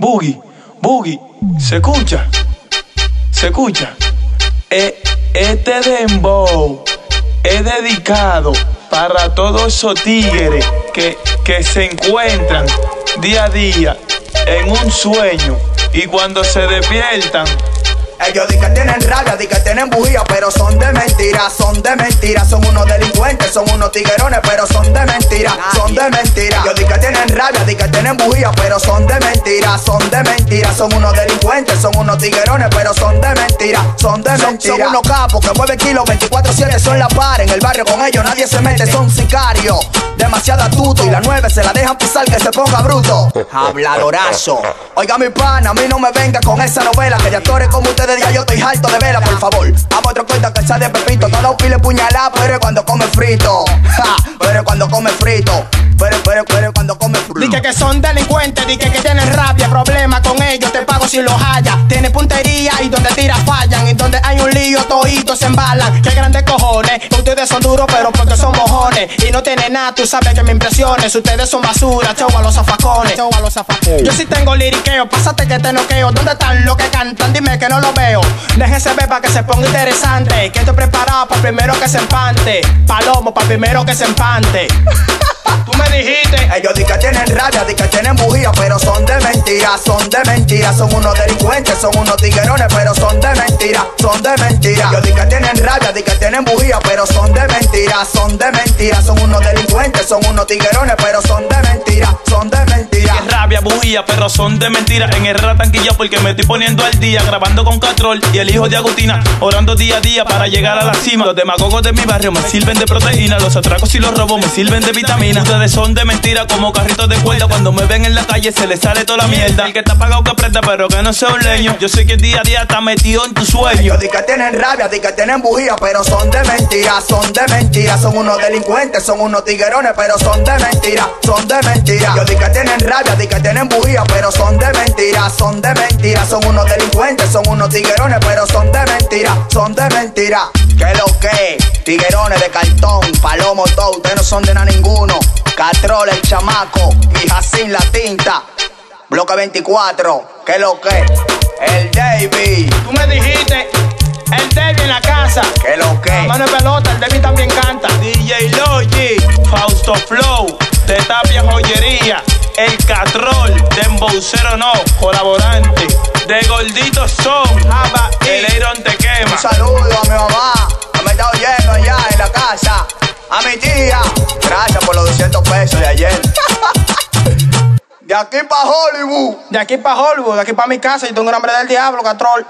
Boogie, se escucha. Este dembow es dedicado para todos esos tigres que se encuentran día a día en un sueño y cuando se despiertan. Ellos di que tienen rabia, di que tienen bujía, pero son de mentira, son unos delincuentes, son unos tiguerones, pero son de mentira. Ellos di que tienen rabia, di que tienen bujía, pero son de mentira, son unos delincuentes, son unos tiguerones, pero son de mentira. Son unos capos que mueven kilos 24/7, son la par, en el barrio con ellos nadie se mete, son sicarios, demasiado astutos y las 9 se la dejan pisar que se ponga bruto. Habladorazo. Oiga mi pana, a mí no me venga con esa novela, que de actores como ustedes ya yo estoy harto de vela, por favor. A otro cuenta que sale de Pepito, no lo pile puñalada, pero cuando come frito. Pero cuando come frito. Pero cuando come frito. Dice que son delincuentes, dice que tienen rabia, problema con ellos, te pago si los haya. Tienen puntería y donde tira fallan, y donde hay un lío toditos se embalan. Qué grandes cojones, ustedes son duros pero porque son mojones. Y no tienen nada, tú sabes que me impresiones. Ustedes son basura, chau a los zafacones. Yo sí tengo liriqueo, pásate que te noqueo. ¿Dónde están los que cantan? Dime que no lo veo. Déjense ver para que se ponga interesante, que estoy preparado para el primero que se empante. Palomo para el primero que se empante. Tú me dijiste. Ellos di que tienen rabia, di que tienen bujía, pero son de mentira, son unos delincuentes, son unos tiguerones, pero son de mentira. Ellos di que tienen rabia, di que tienen bujía, pero son de mentira, son unos delincuentes, son unos tiguerones, pero son de mentira. Qué rabia, bujía, pero son de mentira. En el ratanquilla porque me estoy poniendo al día, grabando con Catrol y el hijo de Agustina, orando día a día para llegar a la cima. Los demagogos de mi barrio me sirven de proteína, los atracos y los robos me sirven de vitamina. Ustedes son de mentira como carritos de cuerda, cuando me ven en la calle se les sale toda la mierda. El que está pagado que aprenda pero que no sea un leño. Yo sé que día a día está metido en tu sueño. Ellos di que tienen rabia, di que tienen bujía, pero son de mentira, son unos delincuentes, son unos tiguerones, pero son de mentira. Ellos di que tienen rabia, di que tienen bujía, pero son de mentira, son unos delincuentes, son unos tiguerones, pero son de mentira. ¿Qué lo que? Tiguerones de cartón, palomo todo, ustedes no son de nada ninguno. Catrol el chamaco y Jacín la tinta. Bloque 24, ¿qué lo que? El David. Tú me dijiste. El David en la casa. ¿Qué lo que? La mano de pelota, el David también canta. DJ Logi, Fausto Flow, de Tapia Joyería, el Catrol, de Emboucero no, colaborante, de Gorditos Son, Java, el Iron te quema. Un saludo a mi mamá, que me está oyendo allá en la casa. A mi tía, gracias por los 200 pesos de ayer. De aquí para Hollywood. De aquí para mi casa, y tengo un hambre del diablo, Catrol.